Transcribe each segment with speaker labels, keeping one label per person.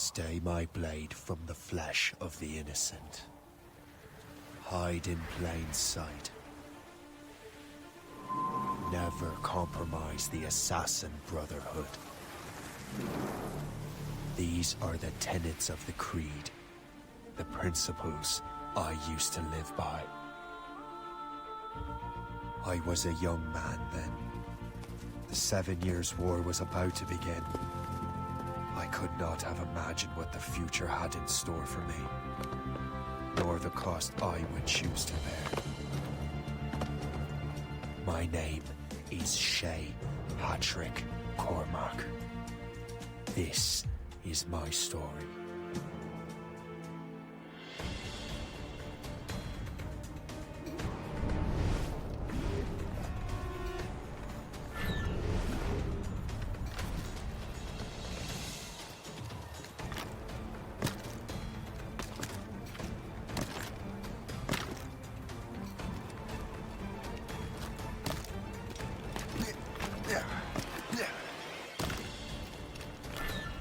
Speaker 1: Stay my blade from the flesh of the innocent. Hide in plain sight. Never compromise the Assassin Brotherhood. These are the tenets of the Creed, the principles I used to live by. I was a young man then. The 7 Years' War was about to begin. I could not have imagined what the future had in store for me, nor the cost I would choose to bear. My name is Shay Patrick Cormac. This is my story.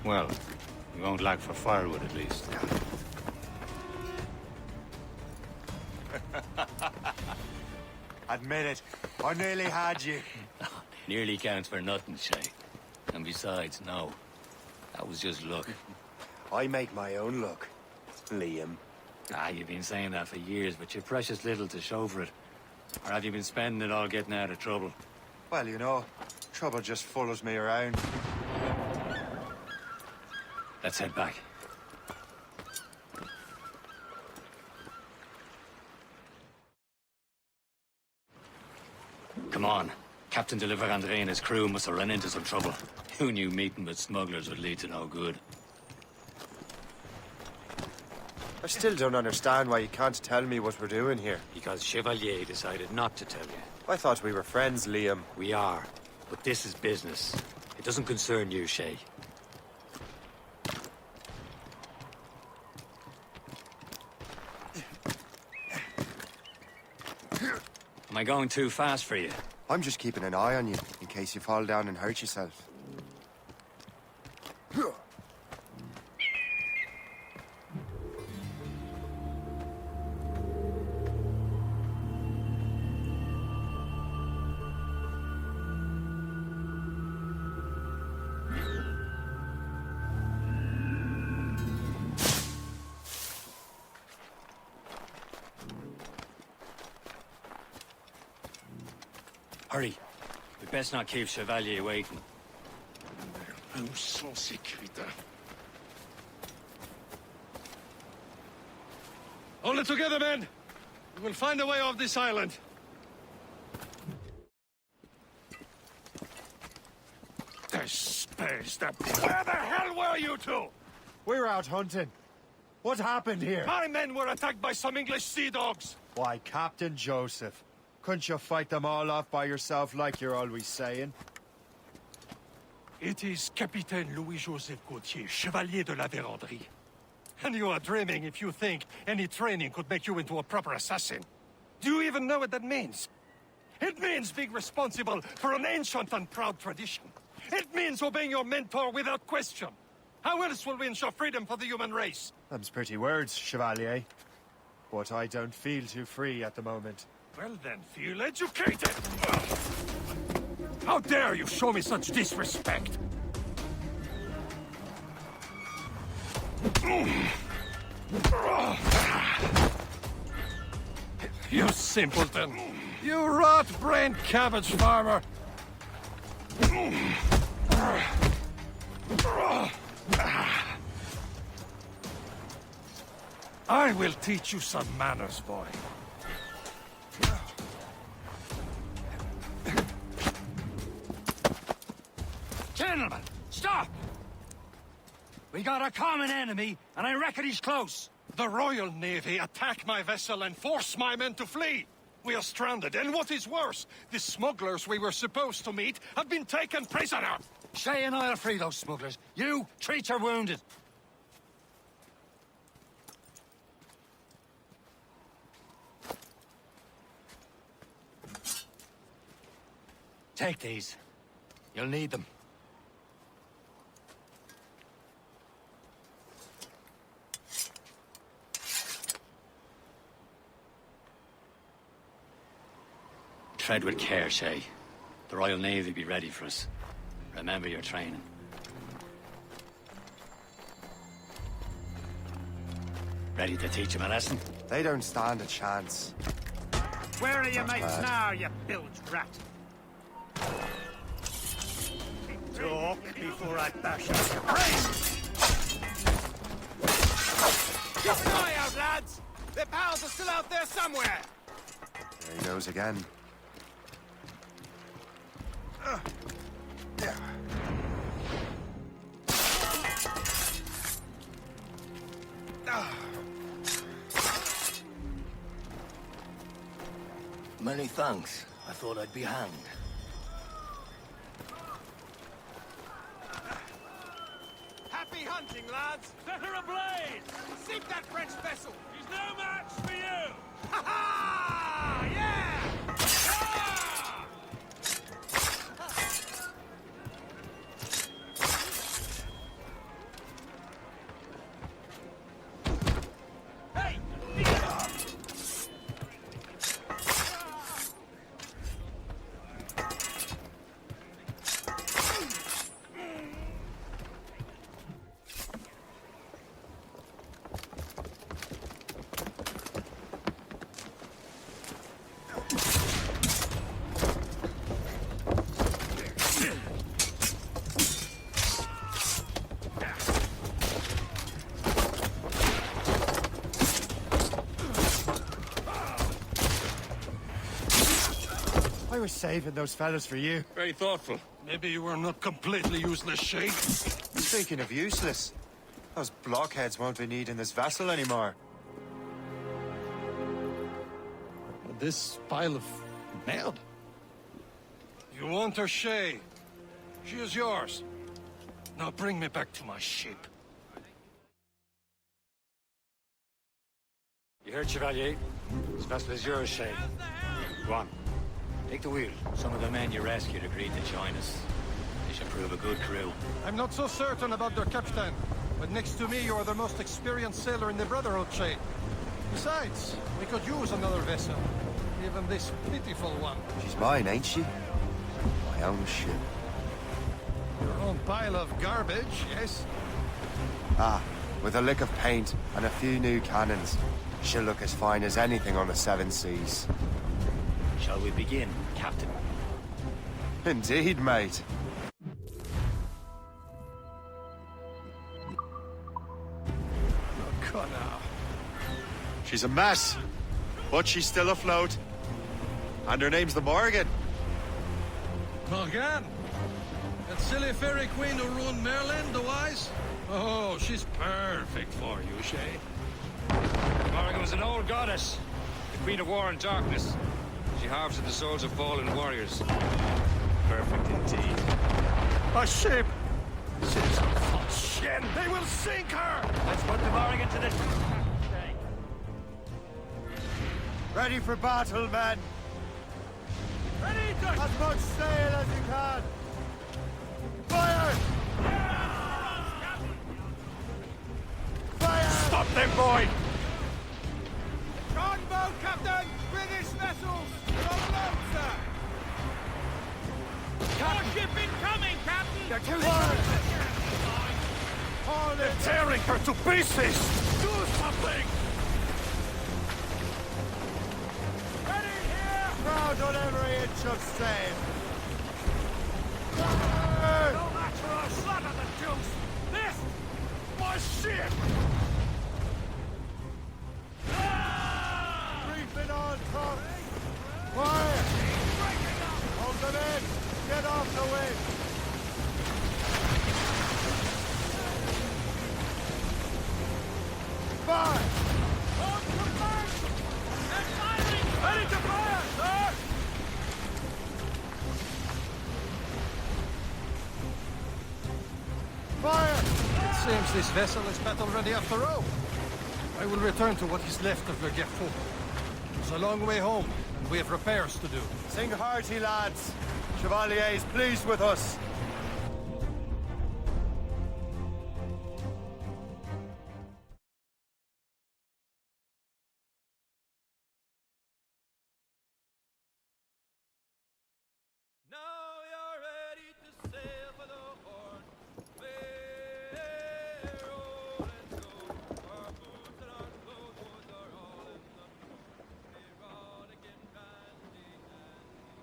Speaker 2: Well, we won't lack for firewood at least.
Speaker 1: Admit it, I nearly had you.
Speaker 2: Nearly counts for nothing, Shay. And besides, no. That was just luck.
Speaker 1: I make my own luck, Liam.
Speaker 2: You've been saying that for years, but you've precious little to show for it. Or have you been spending it all getting out of trouble?
Speaker 1: Well, you know, trouble just follows me around.
Speaker 2: Let's head back. Come on. Captain Deliver Andre and his crew must have run into some trouble. Who knew meeting with smugglers would lead to no good?
Speaker 1: I still don't understand why you can't tell me what we're doing here.
Speaker 2: Because Chevalier decided not to tell you.
Speaker 1: I thought we were friends, Liam.
Speaker 2: We are. But this is business. It doesn't concern you, Shay. Am I going too fast for you?
Speaker 1: I'm just keeping an eye on you, in case you fall down and hurt yourself.
Speaker 2: Hurry. We best not keep Chevalier waiting.
Speaker 3: Hold it together, men! We will find a way off this island. Where the hell were you two?
Speaker 1: We're out hunting. What happened here?
Speaker 3: My men were attacked by some English sea dogs.
Speaker 1: Why, Captain Joseph. Couldn't you fight them all off by yourself like you're always saying?
Speaker 3: It is Capitaine Louis-Joseph Gauthier, Chevalier de la Vérendrye. And you are dreaming if you think any training could make you into a proper assassin. Do you even know what that means? It means being responsible for an ancient and proud tradition. It means obeying your mentor without question. How else will we ensure freedom for the human race?
Speaker 1: Them's pretty words, Chevalier. But I don't feel too free at the moment.
Speaker 3: Well then, feel educated! How dare you show me such disrespect? You simpleton! You rot-brained cabbage farmer! I will teach you some manners, boy.
Speaker 2: Gentlemen, stop! We got a common enemy, and I reckon he's close.
Speaker 3: The Royal Navy attack my vessel and force my men to flee. We are stranded, and what is worse, the smugglers we were supposed to meet have been taken prisoner.
Speaker 2: Shay and I'll free those smugglers. You, treat your wounded. Take these. You'll need them. Tread with care, Shay. The Royal Navy be ready for us. Remember your training. Ready to teach him a lesson?
Speaker 1: They don't stand a chance.
Speaker 4: Where are your
Speaker 1: Not
Speaker 4: mates
Speaker 1: bad.
Speaker 4: now, you bilge rat? Talk before I bash out your brains!
Speaker 5: Keep an eye out, lads! Their pals are still out there somewhere!
Speaker 1: There he goes again.
Speaker 6: Many thanks. I thought I'd be hanged.
Speaker 5: Happy hunting, lads!
Speaker 4: Set her ablaze!
Speaker 5: Sink that French vessel!
Speaker 4: She's no match for you!
Speaker 5: Ha ha! Yeah! Ah!
Speaker 4: Hey!
Speaker 1: I was saving those fellas for you.
Speaker 3: Very thoughtful. Maybe you were not completely useless, Shay.
Speaker 1: Speaking of useless, those blockheads won't be needing this vessel anymore.
Speaker 3: This pile of mail? You want her, Shay? She is yours. Now bring me back to my ship.
Speaker 2: You heard, Chevalier? This vessel is yours, Shay. Go on. Take the wheel. Some of the men you rescued agreed to join us. They should prove a good crew.
Speaker 3: I'm not so certain about their captain, but next to me you are the most experienced sailor in the Brotherhood, Shay. Besides, we could use another vessel. Even this pitiful one.
Speaker 1: She's mine, ain't she? My own ship.
Speaker 3: Your own pile of garbage, yes?
Speaker 1: Ah, with a lick of paint and a few new cannons, she'll look as fine as anything on the Seven Seas.
Speaker 2: Shall we begin, Captain?
Speaker 1: Indeed, mate.
Speaker 3: Oh, God, now.
Speaker 1: She's a mess, but she's still afloat. And her name's the Morgan.
Speaker 3: Morgan? That silly fairy queen who ruined Merlin, the wise? Oh, she's perfect for you, Shay.
Speaker 2: Morrigan was an old goddess. The Queen of War and Darkness. She harvested the souls of fallen warriors. Perfect indeed.
Speaker 3: A ship! Citizen von Shen, they will sink her!
Speaker 2: Let's put the Morrigan to the...
Speaker 1: Ready for battle, men!
Speaker 4: Ready to...
Speaker 1: As much sail as you can! Fire! Fire!
Speaker 3: Stop them, boy!
Speaker 5: Longboat, Captain! British vessels! You're on alone, sir!
Speaker 4: More ship incoming, Captain!
Speaker 2: They're too...
Speaker 3: Oh, they're tearing her to pieces! Do something!
Speaker 4: Ready here!
Speaker 1: Proud on every inch of sail!
Speaker 4: No match for our slaughter the Dukes! This!
Speaker 3: My ship!
Speaker 1: Reefing on top! Fire! Hold them in! Get off the wind! Fire!
Speaker 4: On command! And firing! Ready to fire, sir!
Speaker 1: Fire!
Speaker 3: It seems this vessel is battle ready after all. I will return to what is left of Le Gerfaut. It's a long way home, and we have repairs to do.
Speaker 1: Sing hearty, lads! Chevalier is pleased with us.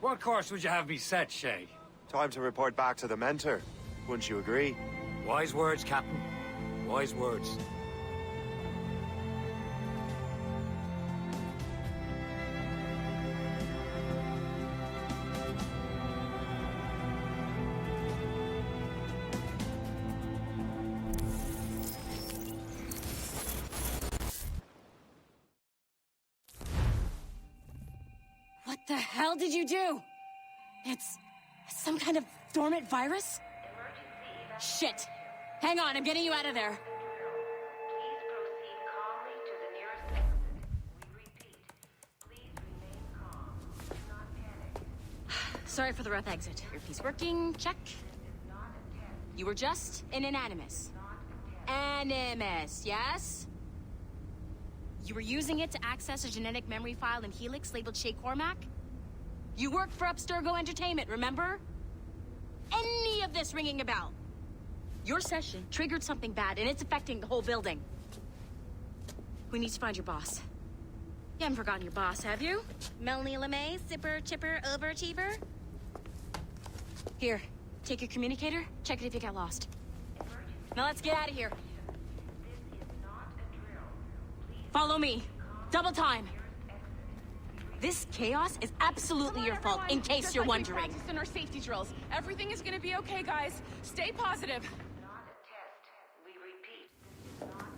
Speaker 2: What course would you have me set, Shay?
Speaker 1: Time to report back to the mentor. Wouldn't you agree?
Speaker 2: Wise words, Captain. Wise words.
Speaker 7: What the hell did you do? It's some kind of dormant virus? Shit. Hang on, I'm getting you out of there.
Speaker 8: Please proceed calmly to the nearest exit. We repeat, please remain calm. Do not panic.
Speaker 7: Sorry for the rough exit. Earpiece working, check. You were just an animus. Animus, yes? You were using it to access a genetic memory file in Helix labeled Shay Cormac? You worked for Abstergo Entertainment, remember? Any of this ringing a bell? Your session triggered something bad, and it's affecting the whole building. We need to find your boss. You haven't forgotten your boss, have you? Melanie LeMay, zipper, chipper, overachiever? Here, take your communicator, check it if you get lost. Now let's get out of here. Follow me. Double time. This chaos is absolutely your fault, in case you're wondering.
Speaker 9: Practice in our safety drills. Everything is gonna be okay, guys. Stay positive.
Speaker 8: Not a test. We repeat.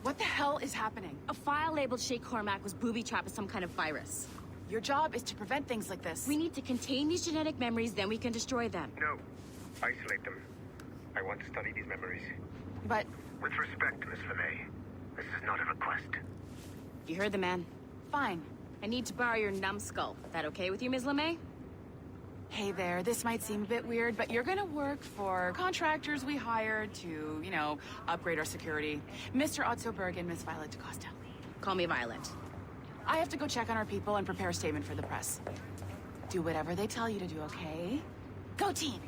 Speaker 9: What the hell is happening?
Speaker 7: A file labeled Shay Cormac was booby-trapped with some kind of virus.
Speaker 9: Your job is to prevent things like this.
Speaker 7: We need to contain these genetic memories, then we can destroy them.
Speaker 10: No. Isolate them. I want to study these memories.
Speaker 9: But
Speaker 10: With respect, Miss LeMay, this is not a request.
Speaker 7: You heard the man.
Speaker 9: fine.
Speaker 7: I need to borrow your numbskull. That okay with you, Ms. LeMay?
Speaker 9: Hey there, this might seem a bit weird, but you're gonna work for contractors we hired to, you know, upgrade our security. Mr. Otzoberg and Miss Violet DaCosta.
Speaker 7: Call me Violet.
Speaker 9: I have to go check on our people and prepare a statement for the press. Do whatever they tell you to do, okay? Go team!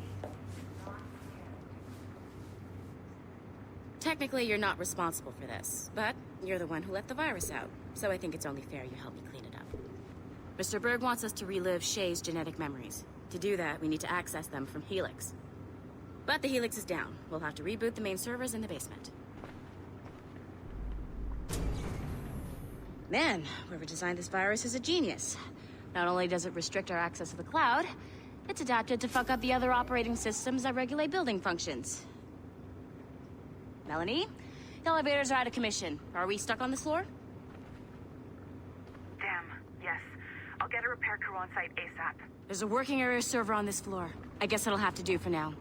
Speaker 7: Technically, you're not responsible for this, but you're the one who let the virus out, so I think it's only fair you help me clean it up. Mr. Berg wants us to relive Shay's genetic memories. To do that, we need to access them from Helix. But the Helix is down. We'll have to reboot the main servers in the basement. Man, whoever designed this virus is a genius. Not only does it restrict our access to the cloud, it's adapted to fuck up the other operating systems that regulate building functions. Melanie? The elevators are out of commission. Are we stuck on this floor?
Speaker 11: Damn, yes. I'll get a repair crew on site ASAP.
Speaker 7: There's a working area server on this floor. I guess it'll have to do for now.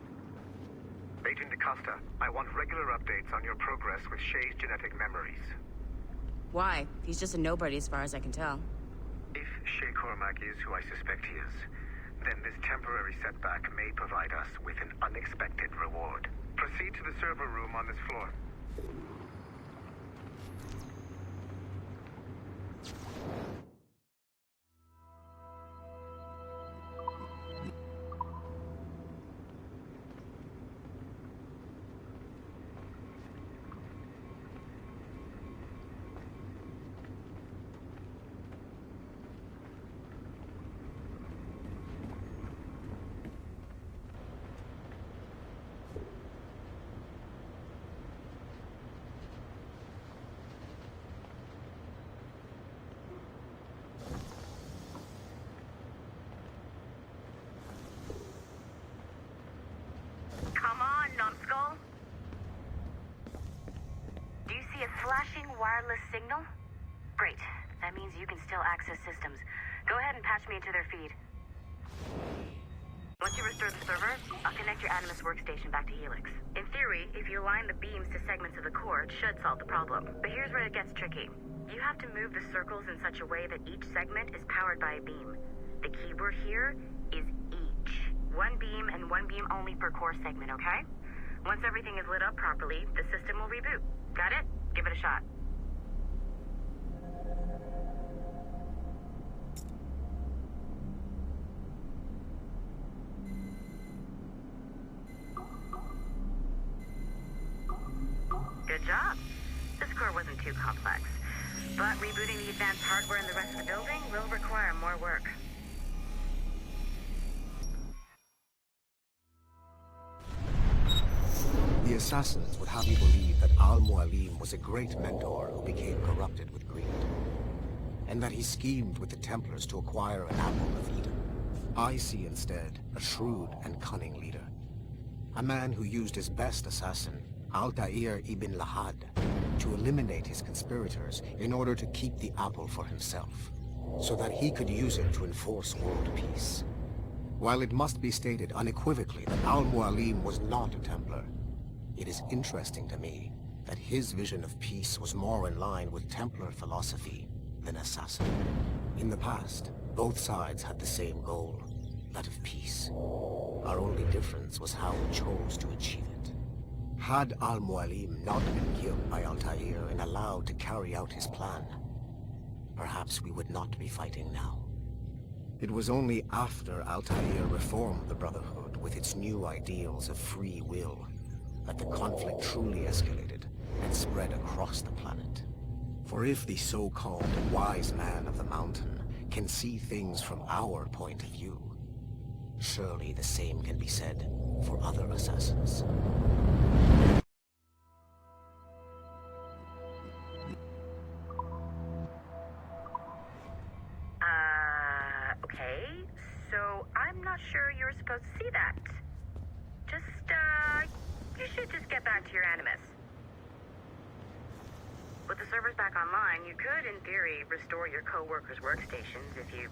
Speaker 10: Agent DaCosta, I want regular updates on your progress with Shay's genetic memories.
Speaker 7: Why? He's just a nobody as far as I can tell.
Speaker 10: If Shay Cormac is who I suspect he is, then this temporary setback may provide us with an unexpected reward. Proceed to the server room on this floor.
Speaker 11: Come on, numbskull. Do you see a flashing wireless signal? Great. That means you can still access systems. Go ahead and patch me into their feed. Once you restore the server, I'll connect your Animus workstation back to Helix. In theory, if you align the beams to segments of the core, it should solve the problem. But here's where it gets tricky. You have to move the circles in such a way that each segment is powered by a beam. The keyword here is each. One beam and one beam only per core segment, okay? Once everything is lit up properly, the system will reboot. Got it? Give it a shot. Good job. This core wasn't too complex. But rebooting the advanced hardware in the rest of the building will require more work.
Speaker 12: The assassins would have you believe that Al-Mualim was a great mentor who became corrupted with greed, and that he schemed with the Templars to acquire an apple of Eden. I see instead a shrewd and cunning leader. A man who used his best assassin, Altair ibn Lahad, to eliminate his conspirators in order to keep the apple for himself, so that he could use it to enforce world peace. While it must be stated unequivocally that Al-Mualim was not a Templar, it is interesting to me that his vision of peace was more in line with Templar philosophy than assassin. In the past, both sides had the same goal, that of peace. Our only difference was how we chose to achieve it. Had Al-Mualim not been killed by Altair and allowed to carry out his plan, perhaps we would not be fighting now. It was only after Altair reformed the Brotherhood with its new ideals of free will that the conflict truly escalated and spread across the planet. For if the so-called wise man of the mountain can see things from our point of view, surely the same can be said for other assassins.
Speaker 11: Okay. So I'm not sure you're supposed to see that. You should just get back to your Animus. With the servers back online, you could, in theory, restore your co-workers' workstations if you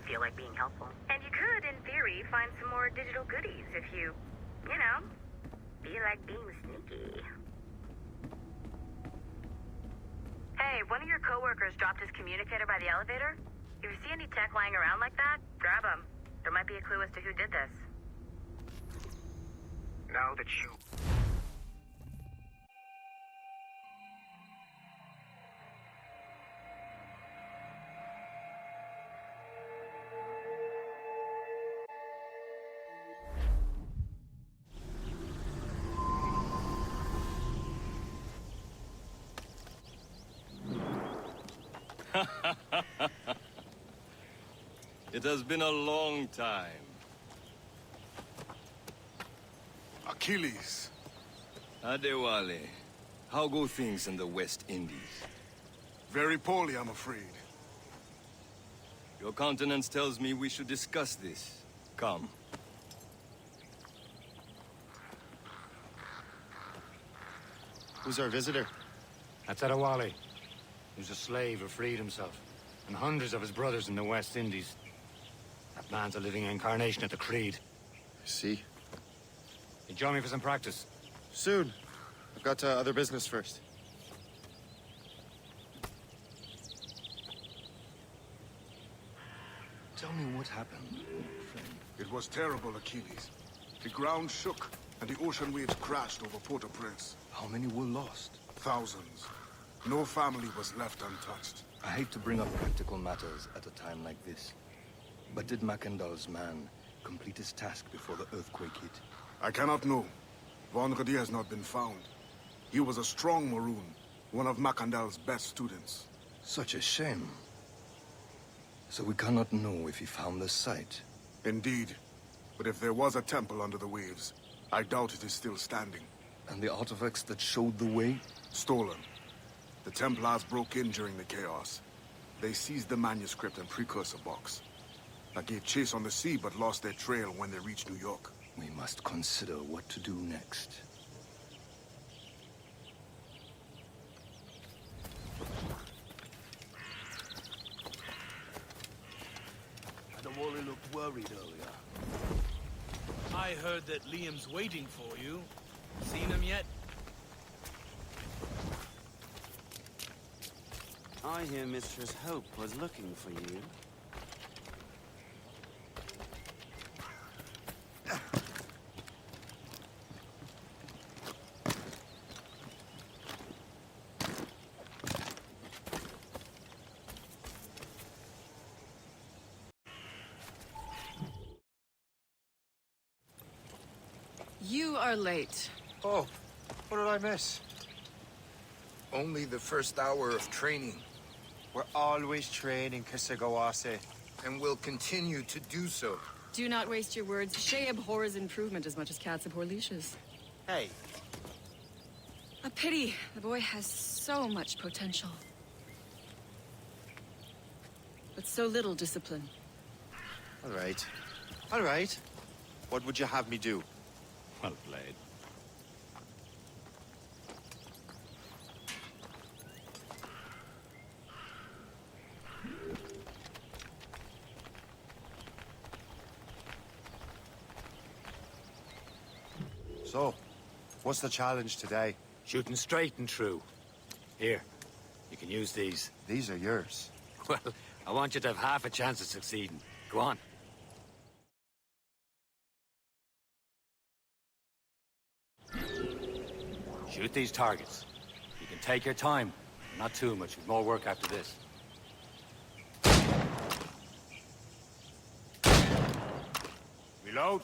Speaker 11: feel like being helpful. And you could, in theory, find some more digital goodies if you feel like being sneaky. Hey, one of your co-workers dropped his communicator by the elevator. If you see any tech lying around like that, grab them. There might be a clue as to who did this.
Speaker 10: Now that you...
Speaker 13: It has been a long time.
Speaker 14: Achilles.
Speaker 13: Adewale, how go things in the West Indies?
Speaker 14: Very poorly, I'm afraid.
Speaker 13: Your countenance tells me we should discuss this. Come.
Speaker 2: Who's our visitor? That's Adewale. He was a slave who freed himself, and hundreds of his brothers in the West Indies. That man's a living incarnation of the Creed.
Speaker 14: I see.
Speaker 2: You join me for some practice?
Speaker 14: Soon. I've got other business first.
Speaker 13: Tell me what happened, friend.
Speaker 14: It was terrible, Achilles. The ground shook, and the ocean waves crashed over Port-au-Prince.
Speaker 13: How many were lost?
Speaker 14: Thousands. No family was left untouched.
Speaker 13: I hate to bring up practical matters at a time like this. But did Mackandal's man complete his task before the earthquake hit?
Speaker 14: I cannot know. Vonredi has not been found. He was a strong Maroon, one of Mackandal's best students.
Speaker 13: Such a shame. So we cannot know if he found the site.
Speaker 14: Indeed. But if there was a temple under the waves, I doubt it is still standing.
Speaker 13: And the artifacts that showed the way?
Speaker 14: Stolen. The Templars broke in during the chaos. They seized the manuscript and precursor box. I gave chase on the sea, but lost their trail when they reached New York.
Speaker 13: We must consider what to do next.
Speaker 6: Adewale looked worried earlier.
Speaker 5: I heard that Liam's waiting for you. Seen him yet?
Speaker 15: I hear Mistress Hope was looking for you.
Speaker 9: You are late.
Speaker 1: Oh, what did I miss?
Speaker 16: Only the first hour of training.
Speaker 1: We're always training, Kisagawase.
Speaker 16: And will continue to do so.
Speaker 9: Do not waste your words. Shay abhors improvement as much as cats abhor leashes.
Speaker 17: Hey.
Speaker 18: A pity. The boy has so much potential. But so little discipline.
Speaker 17: All right. All right. What would you have me do?
Speaker 2: Well played.
Speaker 1: So, what's the challenge today?
Speaker 2: Shooting straight and true. Here, you can use these.
Speaker 1: These are yours.
Speaker 2: Well, I want you to have half a chance of succeeding. Go on. Shoot these targets. You can take your time. Not too much. We've more work after this. Reload.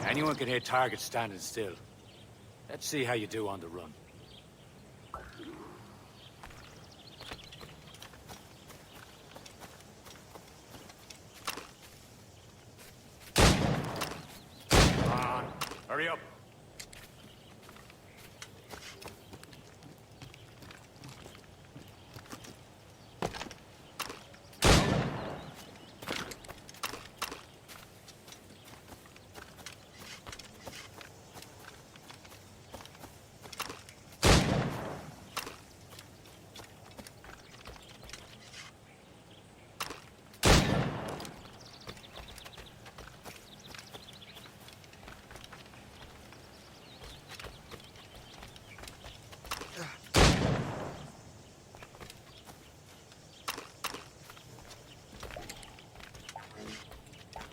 Speaker 2: Anyone can hit targets standing still. Let's see how you do on the run. Come on, hurry up.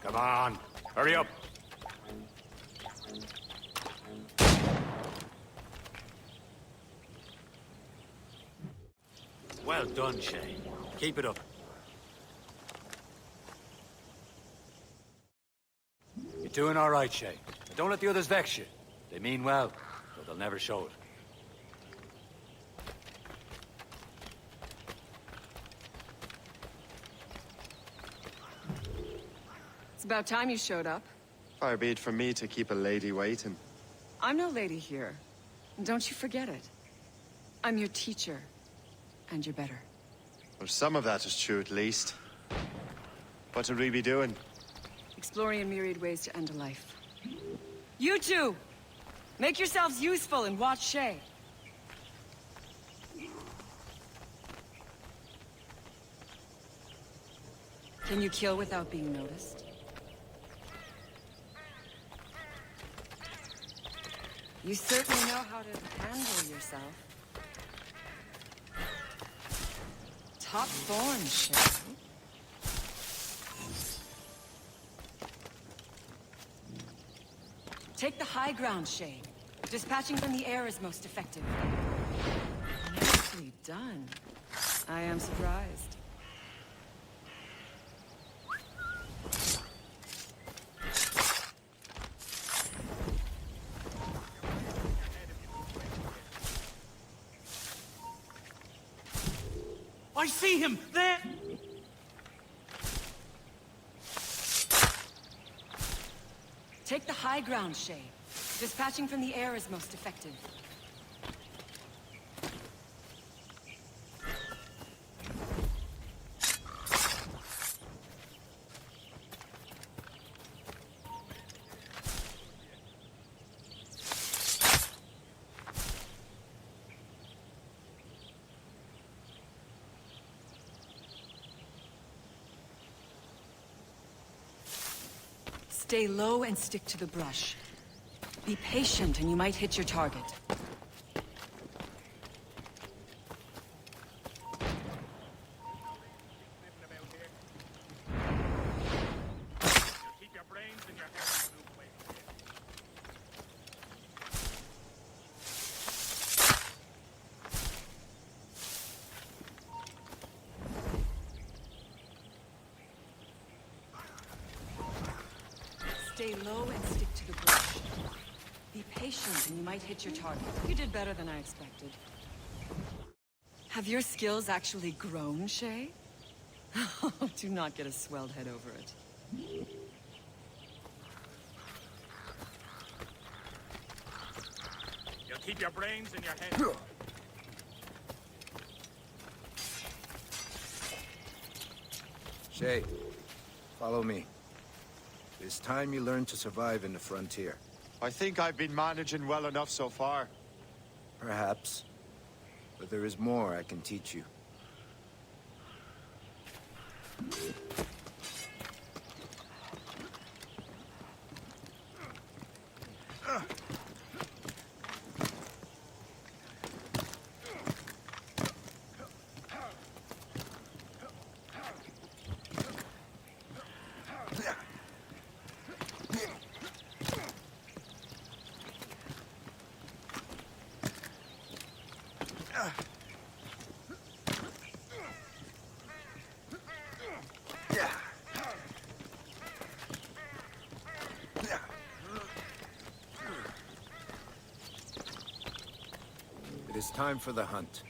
Speaker 2: Come on, hurry up. Well done, Shay. Keep it up. You're doing all right, Shay. Don't let the others vex you. They mean well, but they'll never show it.
Speaker 18: It's about time you showed up.
Speaker 17: Far be it from me to keep a lady waiting.
Speaker 18: I'm no lady here. And don't you forget it. I'm your teacher. And you're better.
Speaker 17: Well, some of that is true, at least. What would we be doing?
Speaker 18: Exploring a myriad ways to end a life. You two! Make yourselves useful and watch Shay. Can you kill without being noticed? You certainly know how to handle yourself. Top form, Shay. Take the high ground, Shay. Dispatching from the air is most effective. Nicely done. I am surprised.
Speaker 5: I see him! There!
Speaker 18: Take the high ground, Shay. Dispatching from the air is most effective. Stay low and stick to the brush. Be patient and you might hit your target.
Speaker 4: Keep your brains in your head.
Speaker 18: Stay low and stick to the brush. Be patient and you might hit your target. You did better than I expected. Have your skills actually grown, Shay? Do not get a swelled head over it.
Speaker 4: You keep your brains in your head.
Speaker 16: Shay, follow me. It's time you learn to survive in the frontier.
Speaker 17: I think I've been managing well enough so far.
Speaker 16: Perhaps. But there is more I can teach you. It is time for the hunt.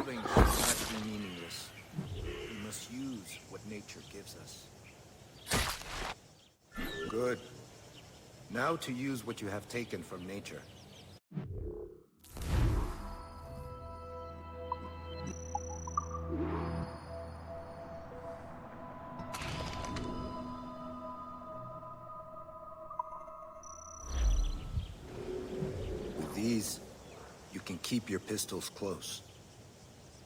Speaker 16: Killing should not be meaningless. We must use what nature gives us. Good. Now to use what you have taken from nature. With these, you can keep your pistols close.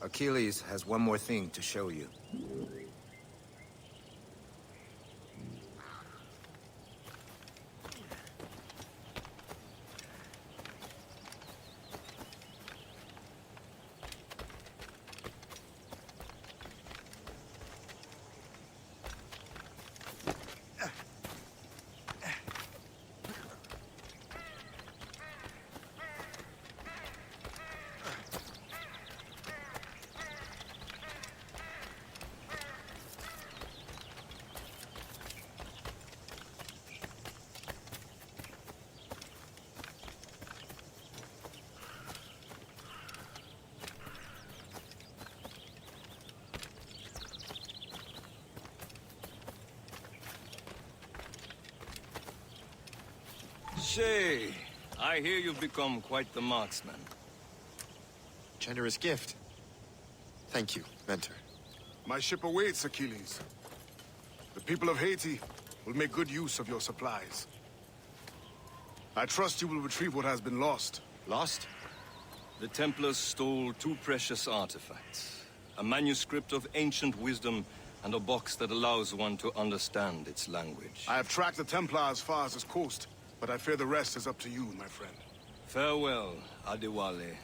Speaker 16: Achilles has one more thing to show you.
Speaker 13: Shay, I hear you've become quite the marksman.
Speaker 17: Generous gift. Thank you, Mentor.
Speaker 14: My ship awaits, Achilles. The people of Haiti will make good use of your supplies. I trust you will retrieve what has been lost.
Speaker 17: Lost?
Speaker 13: The Templars stole two precious artifacts. A manuscript of ancient wisdom and a box that allows one to understand its language.
Speaker 14: I have tracked the Templar as far as this coast, but I fear the rest is up to you, my friend.
Speaker 13: Farewell, Adewale.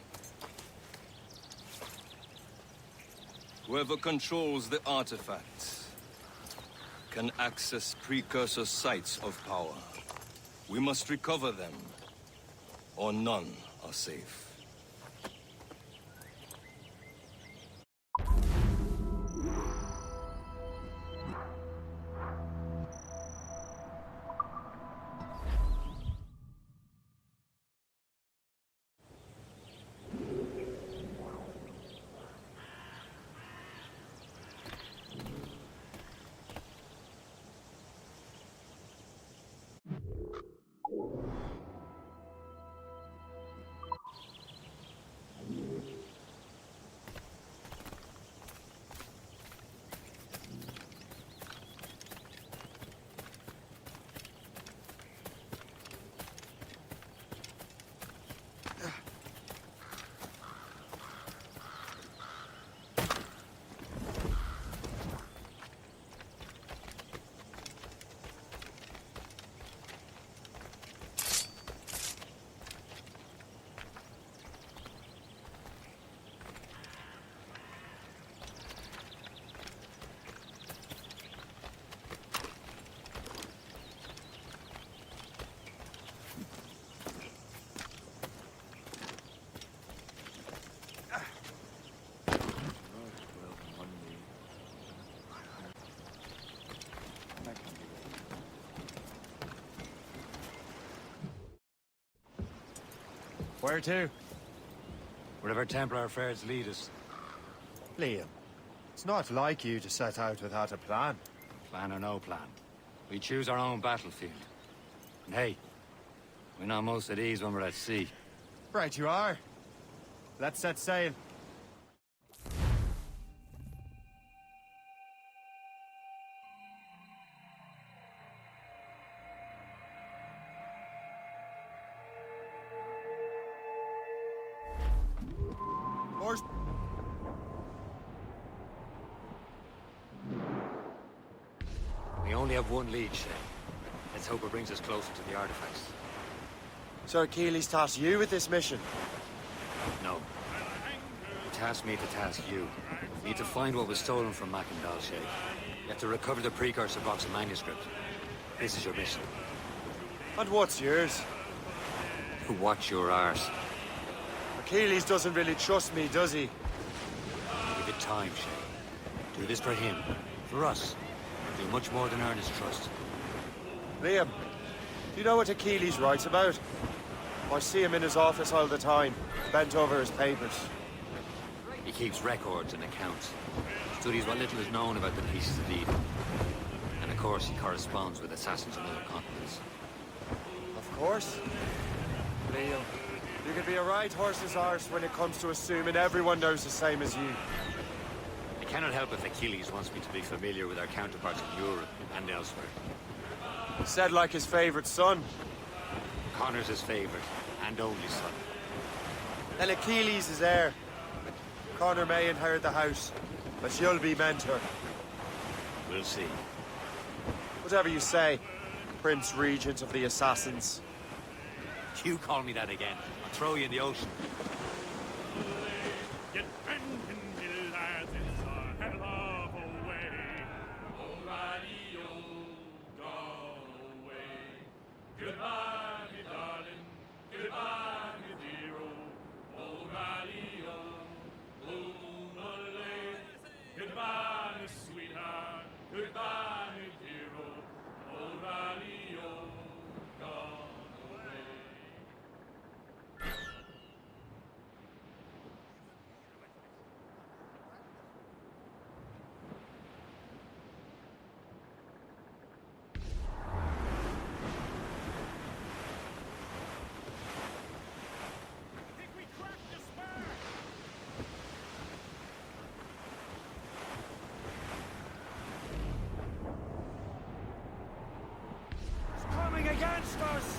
Speaker 13: Whoever controls the artifacts can access precursor sites of power. We must recover them, or none are safe.
Speaker 17: Where to?
Speaker 2: Wherever Templar affairs lead us.
Speaker 17: Liam, it's not like you to set out without a plan.
Speaker 2: Plan or no plan. We choose our own battlefield. And hey, we're not most at ease when we're at sea.
Speaker 17: Right you are. Let's set sail. Horse.
Speaker 2: We only have one lead, Shay. Let's hope it brings us closer to the artifacts.
Speaker 17: So Achilles tasked you with this mission?
Speaker 2: No. He tasked me to task you. We need to find what was stolen from Mackendal, Shay. You have to recover the precursor box of manuscript. This is your mission.
Speaker 17: And what's yours?
Speaker 2: Watch your arse.
Speaker 17: Achilles doesn't really trust me, does he?
Speaker 2: Give it time, Shay. Do this for him. For us. Do much more than earn his trust.
Speaker 17: Liam, do you know what Achilles writes about? I see him in his office all the time, bent over his papers.
Speaker 2: He keeps records and accounts. Studies what little is known about the pieces of Eden. And of course, he corresponds with assassins on other continents.
Speaker 17: Of course. Liam, you could be a right horse's arse when it comes to assuming everyone knows the same as you.
Speaker 2: I cannot help if Achilles wants me to be familiar with our counterparts in Europe and elsewhere.
Speaker 17: Said like his favorite son.
Speaker 2: Connor's his favorite, and only son.
Speaker 17: Then Achilles is heir. Connor may inherit the house, but you'll be mentor.
Speaker 2: We'll see.
Speaker 17: Whatever you say, Prince Regent of the Assassins.
Speaker 2: You call me that again, I'll throw you in the ocean.
Speaker 3: Against us!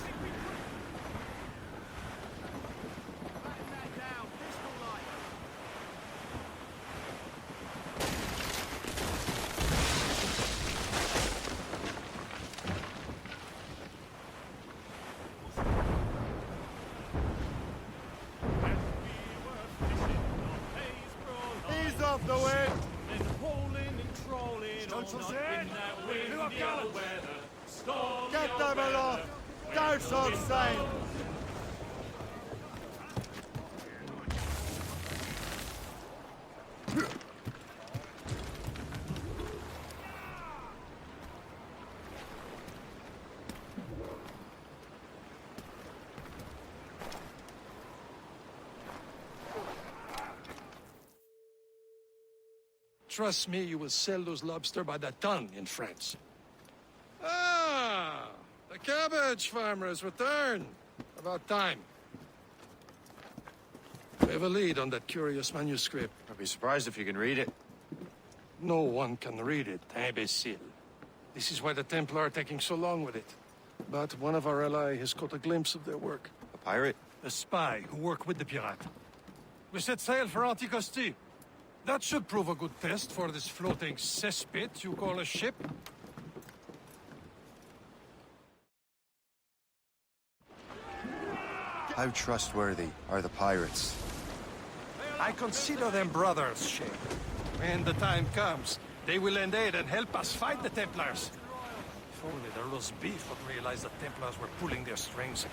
Speaker 17: Ease off the wind!
Speaker 3: Stunsel's in! Who have gallant?
Speaker 17: Get them aloft! Don't so sail!
Speaker 3: Trust me, you will sell those lobster by the ton in France. Ah! The cabbage farmer has returned. About time. We have a lead on that curious manuscript.
Speaker 17: I'd be surprised if you can read it.
Speaker 3: No one can read it, imbecile. This is why the Templar are taking so long with it. But one of our allies has caught a glimpse of their work.
Speaker 17: A pirate?
Speaker 3: A spy who worked with the pirate. We set sail for Anticosti. That should prove a good test for this floating cesspit you call a ship.
Speaker 1: How trustworthy are the pirates?
Speaker 3: I consider them brothers, Shay. When the time comes, they will lend aid and help us fight the Templars. If only the roast beef would realize the Templars were pulling their strings.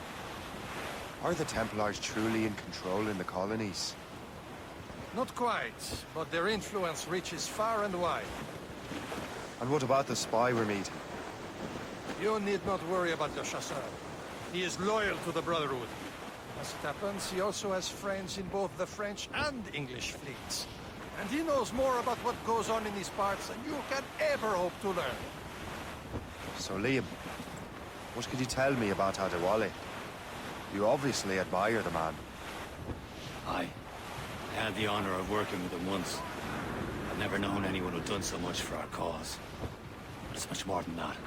Speaker 1: Are the Templars truly in control in the colonies?
Speaker 3: Not quite, but their influence reaches far and wide.
Speaker 1: And what about the spy we're meeting?
Speaker 3: You need not worry about the chasseur. He is loyal to the Brotherhood. As it happens, he also has friends in both the French and English fleets. And he knows more about what goes on in these parts than you can ever hope to learn.
Speaker 1: So, Liam, what could you tell me about Adewale? You obviously admire the man.
Speaker 2: I had the honor of working with him once. I've never known anyone who'd done so much for our cause. But it's much more than that.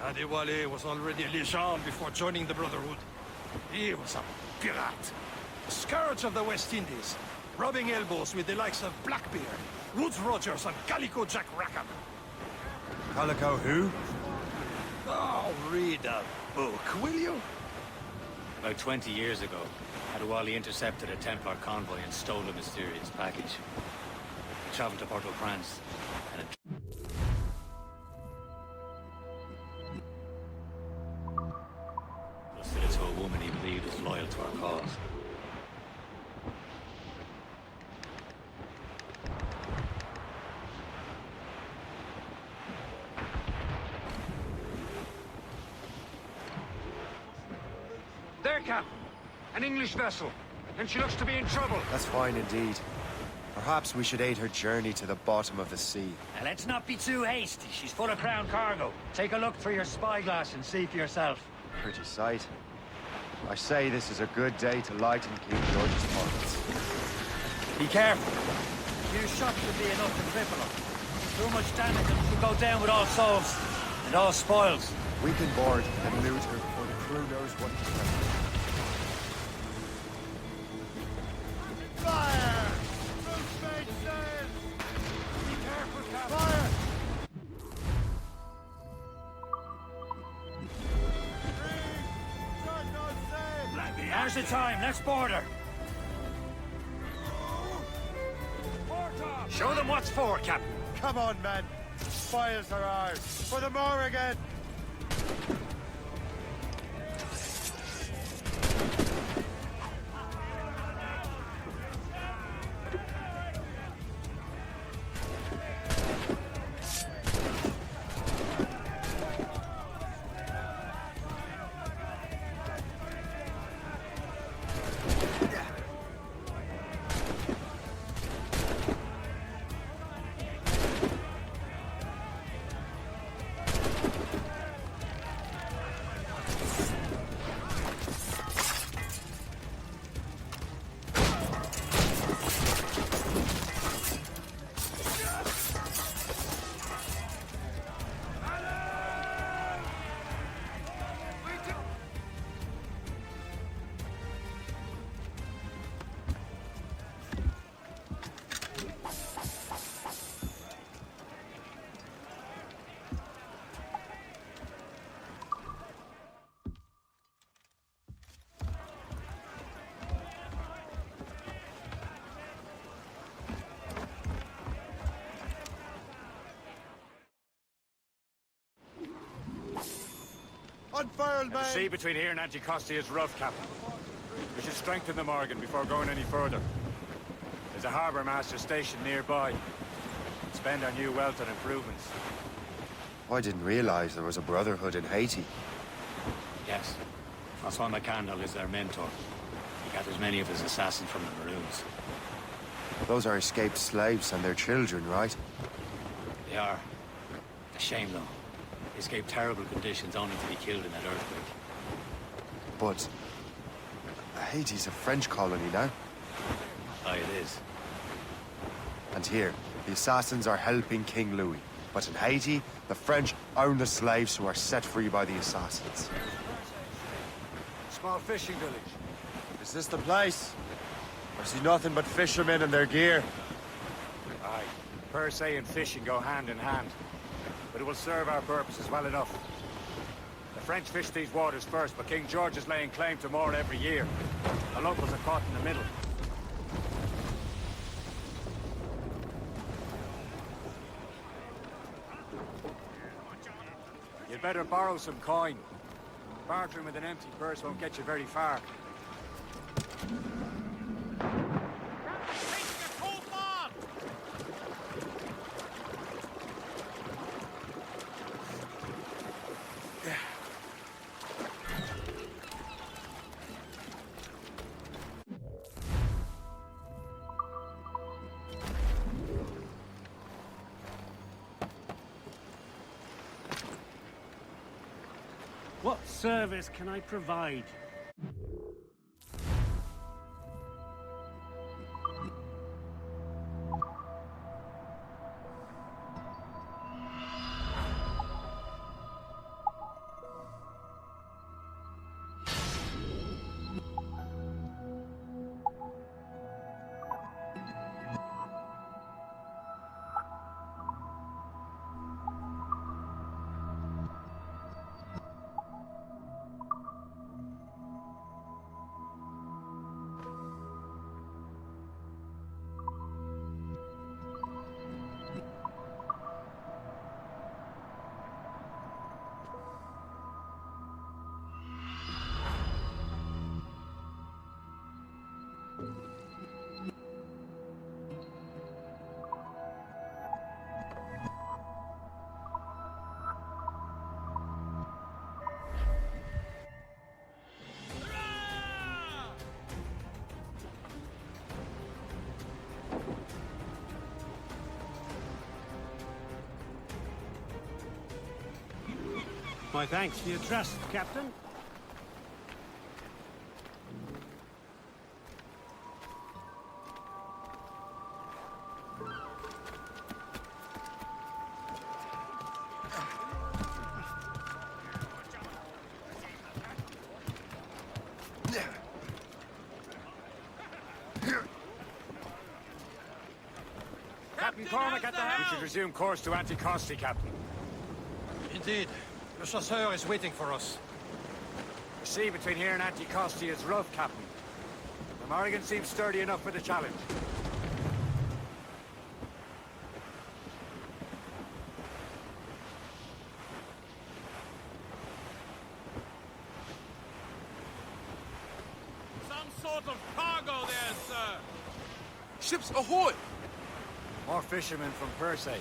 Speaker 3: Adewale was already a legend before joining the Brotherhood. He was a pirate. A scourge of the West Indies, rubbing elbows with the likes of Blackbeard, Woodes Rogers, and Calico Jack Rackham.
Speaker 1: Calico who?
Speaker 3: Oh, read a book, will you?
Speaker 2: About 20 years ago, Adewale intercepted a Templar convoy and stole a mysterious package. It traveled to Port-au-Prince, and it... Trusted it to a woman he believed was loyal to our cause.
Speaker 19: There, Cap. An English vessel. And she looks to be in trouble.
Speaker 1: That's fine indeed. Perhaps we should aid her journey to the bottom of the sea.
Speaker 20: Now, let's not be too hasty. She's full of crown cargo. Take a look through your spyglass and see for yourself.
Speaker 1: Pretty sight. I say this is a good day to lighten King George's pockets.
Speaker 20: Be careful. A few shots would be enough to cripple her. Too much damage and she'll go down with all souls and all spoils.
Speaker 1: We can board and loot her before the crew knows what to do.
Speaker 3: Fire! Loose made sail! Be careful, Cap! Fire!
Speaker 20: Now's the time. Let's board her.
Speaker 19: Show them what's for, Captain.
Speaker 3: Come on, men. Spoils are ours. For the Morrigan! Unfurled,
Speaker 19: The sea between here and Anticosti is rough, Captain. We should strengthen the Morgan before going any further. There's a harbour master stationed nearby. Spend our new wealth on improvements.
Speaker 1: I didn't realize there was a brotherhood in Haiti.
Speaker 2: Yes. Francois McCandle is their mentor. He gathers many of his assassins from the Maroons.
Speaker 1: Those are escaped slaves and their children, right?
Speaker 2: They are. A shame, though. They escaped terrible conditions only to be killed in that earthquake.
Speaker 1: But Haiti's a French colony now.
Speaker 2: Aye, it is.
Speaker 1: And here, the assassins are helping King Louis. But in Haiti, the French own the slaves who are set free by the assassins.
Speaker 19: Small fishing village.
Speaker 3: Is this the place? I see nothing but fishermen and their gear.
Speaker 19: Aye. Per se and fishing go hand in hand. But it will serve our purposes well enough. The French fish these waters first, but King George is laying claim to more every year. The locals are caught in the middle. You'd better borrow some coin. Bartering with an empty purse won't get you very far.
Speaker 20: What service can I provide? My thanks for your trust, Captain.
Speaker 19: Captain Cormac at the helm! We should resume course to Anticosti, Captain.
Speaker 3: Indeed. Le chasseur is waiting for us.
Speaker 19: The sea between here and Anticosti is rough, Captain. The Morrigan seems sturdy enough for the challenge.
Speaker 5: Some sort of cargo there, sir!
Speaker 14: Ships ahoy!
Speaker 19: More fishermen from Persay.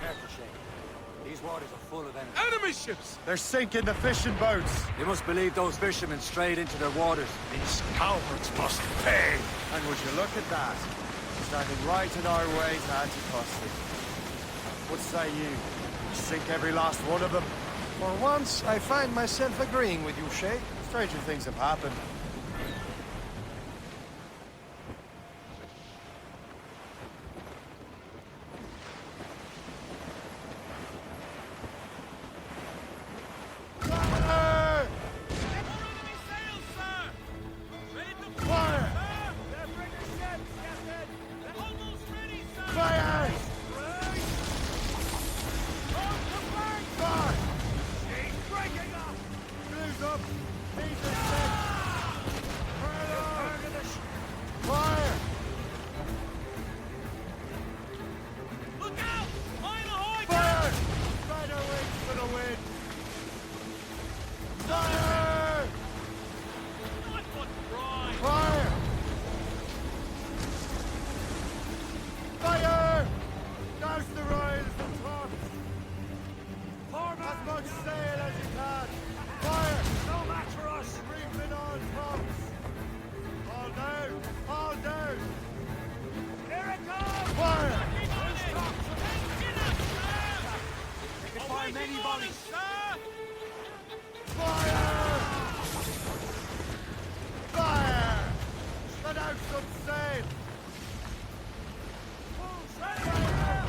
Speaker 19: Careful, Shane. These waters are full of enemies.
Speaker 14: Enemy ships!
Speaker 17: They're sinking the fishing boats!
Speaker 19: You must believe those fishermen strayed into their waters.
Speaker 3: These cowards must pay!
Speaker 17: And would you look at that? Standing right in our way to Anticosti. What say you? Sink every last one of them?
Speaker 3: For once, I find myself agreeing with you, Shay.
Speaker 17: Stranger things have happened.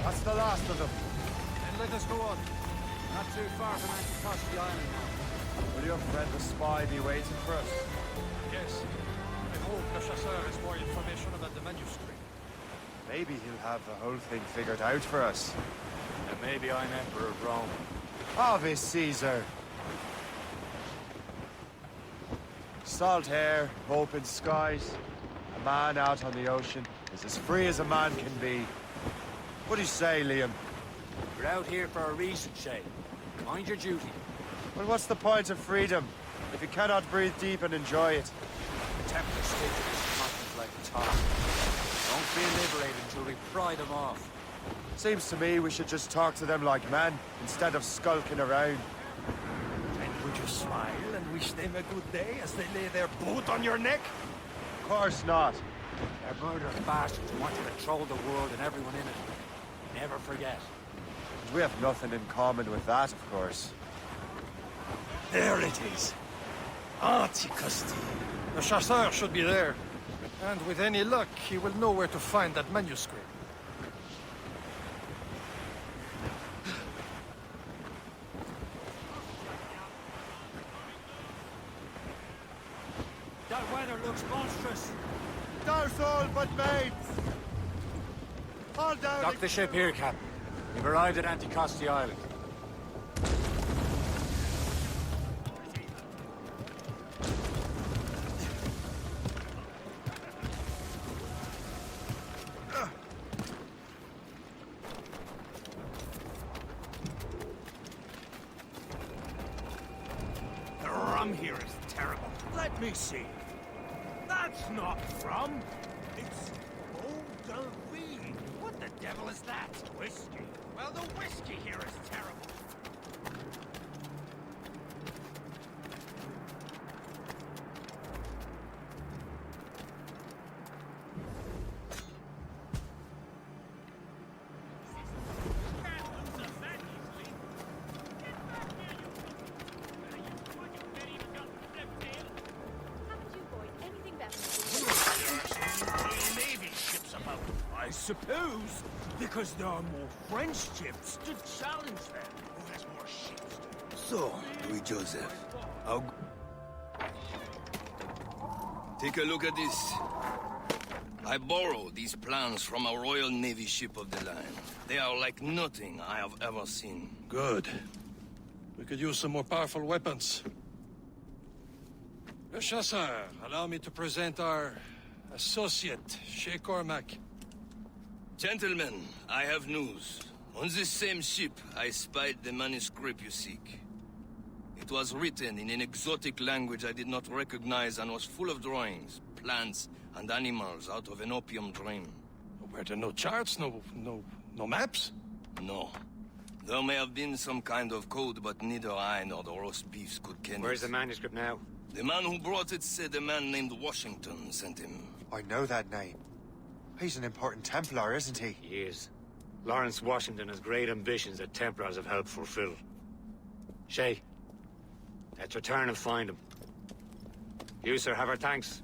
Speaker 17: That's the last of them.
Speaker 3: Then let us go on. Not too far from Anticosti Island now.
Speaker 17: Will your friend the spy be waiting for us?
Speaker 3: Yes. I hope the chasseur has more information about the manuscript.
Speaker 17: Maybe he'll have the whole thing figured out for us.
Speaker 19: And maybe I'm Emperor of Rome.
Speaker 17: Ave Caesar! Salt air, open skies. A man out on the ocean is as free as a man can be. What do you say, Liam?
Speaker 19: We're out here for a reason, Shay. Mind your duty.
Speaker 17: Well, what's the point of freedom if you cannot breathe deep and enjoy it?
Speaker 19: The Templars stick to this conscience like a tar. Don't feel liberated until we pry them off.
Speaker 17: Seems to me we should just talk to them like men, instead of skulking around.
Speaker 3: And would you smile and wish them a good day as they lay their boot on your neck?
Speaker 17: Of course not.
Speaker 19: They're murderous bastards who want to control the world and everyone in it.
Speaker 20: Never forget.
Speaker 17: We have nothing in common with that, of course.
Speaker 3: There it is. Antiquity. The chasseur should be there. And with any luck, he will know where to find that manuscript.
Speaker 20: That weather looks monstrous.
Speaker 17: Douse all but mates! All down!
Speaker 19: Dock the ship here, Captain. We've arrived at Anticosti Island.
Speaker 20: The rum here is terrible. Let me see. That's not rum. It's eau de vie. What the devil is that? Whiskey. Well, the whiskey here is terrible. I suppose, because there are more French ships to challenge them. Oh, there's more ships.
Speaker 13: So, Louis Joseph, how... Take a look at this. I borrowed these plans from a Royal Navy ship of the line. They are like nothing I have ever seen.
Speaker 3: Good. We could use some more powerful weapons. Le Chasseur, allow me to present our associate, Shay Cormac.
Speaker 13: Gentlemen, I have news. On this same ship, I spied the manuscript you seek. It was written in an exotic language I did not recognize and was full of drawings, plants, and animals out of an opium dream.
Speaker 3: Were there no charts, no maps?
Speaker 13: No. There may have been some kind of code, but neither I nor the roast beefs could ken it.
Speaker 2: Where's the manuscript now?
Speaker 13: The man who brought it said a man named Washington sent him.
Speaker 1: I know that name. He's an important Templar, isn't he?
Speaker 2: He is. Lawrence Washington has great ambitions that Templars have helped fulfill. Shay, let's return and find him. You, sir, have our thanks.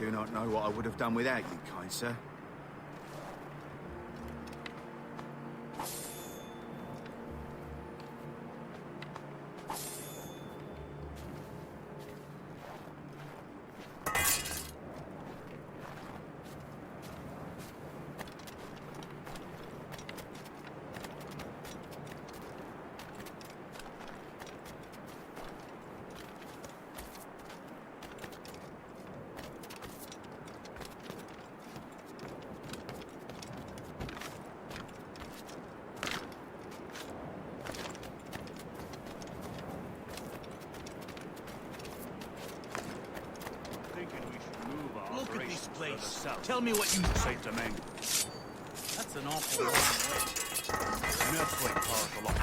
Speaker 6: do not know what I would have done without you, kind sir.
Speaker 5: Look at this place. Tell me what you say to me. That's an awful long way. An earthquake caused a lot.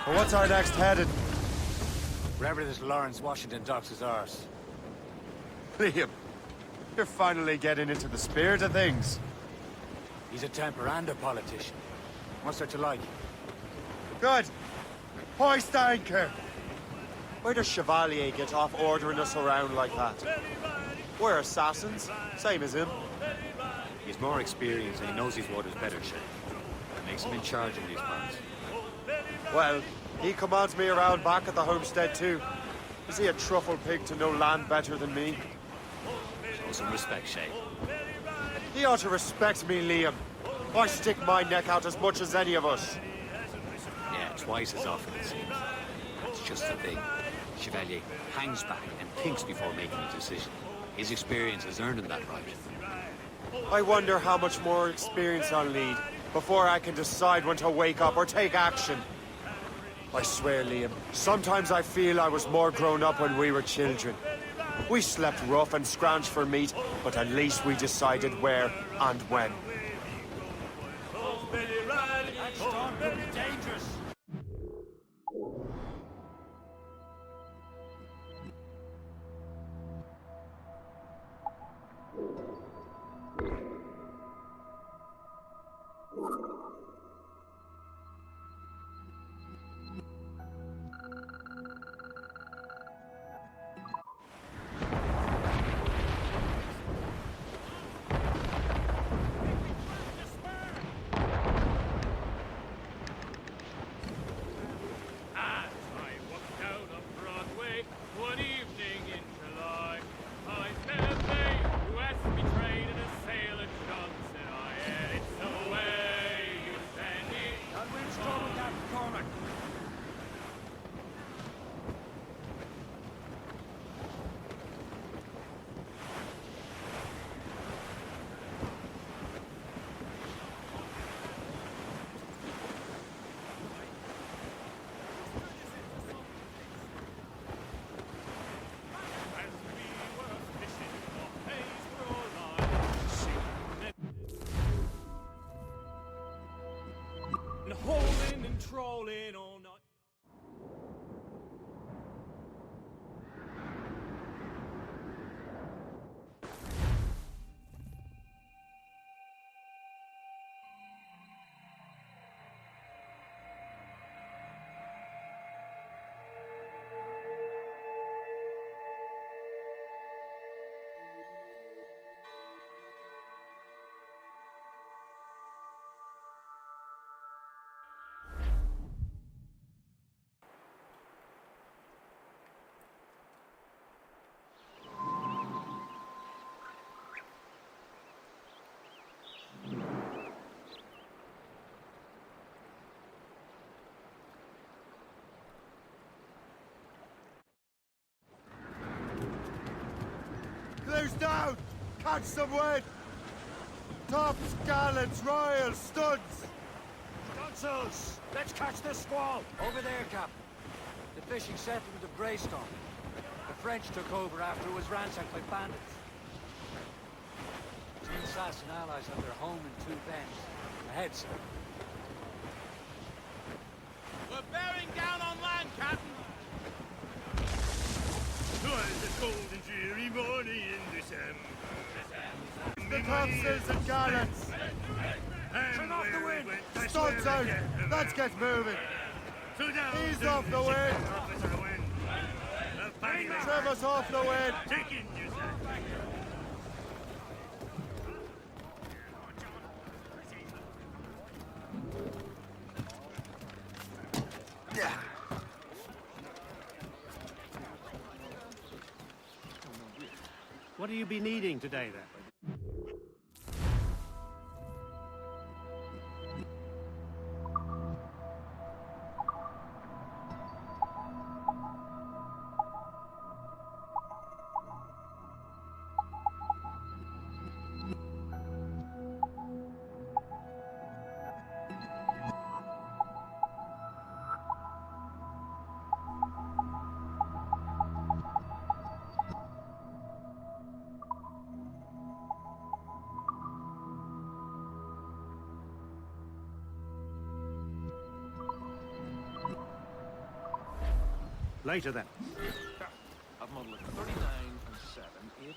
Speaker 17: Well, what's our next headed?
Speaker 19: Wherever this Lawrence Washington docks is ours.
Speaker 17: Liam, you're finally getting into the spirit of things.
Speaker 19: He's a temper and a politician. What's there to like?
Speaker 17: Good. Hoist anchor. Where does Chevalier get off ordering us around like that? We're assassins, same as him.
Speaker 2: He's more experienced and he knows his waters better, Shay. That makes him in charge in these parts.
Speaker 17: Well, he commands me around back at the homestead too. Is he a truffle pig to know land better than me?
Speaker 2: Show some respect, Shay.
Speaker 17: He ought to respect me, Liam. I stick my neck out as much as any of us.
Speaker 2: Yeah, twice as often it seems. That's just the thing. Chevalier hangs back and thinks before making a decision. His experience has earned him that right.
Speaker 17: I wonder how much more experience I'll need before I can decide when to wake up or take action. I swear, Liam, sometimes I feel I was more grown up when we were children. We slept rough and scrounged for meat, but at least we decided where and when.
Speaker 20: That storm could be dangerous.
Speaker 4: Hauling and trolling all night.
Speaker 17: Sailors down! Catch some wind! Tops, gallants, royals, studs!
Speaker 19: Consuls! Let's catch this squall! Over there, Captain. The fishing settlement of Greystone. The French took over after it was ransacked by bandits. Two assassin allies have their home in two bends. Ahead, sir.
Speaker 4: We're bearing down on land, Captain! 'Twas a cold and dreary morning in December.
Speaker 17: The topsails and gallants!
Speaker 19: Turn off the wind!
Speaker 17: Studs out! Let's get moving! Ease off the wind! Trim us off the wind!
Speaker 19: What do you be needing today, then? Later, then.
Speaker 3: I've modeled 39 and 7, 8,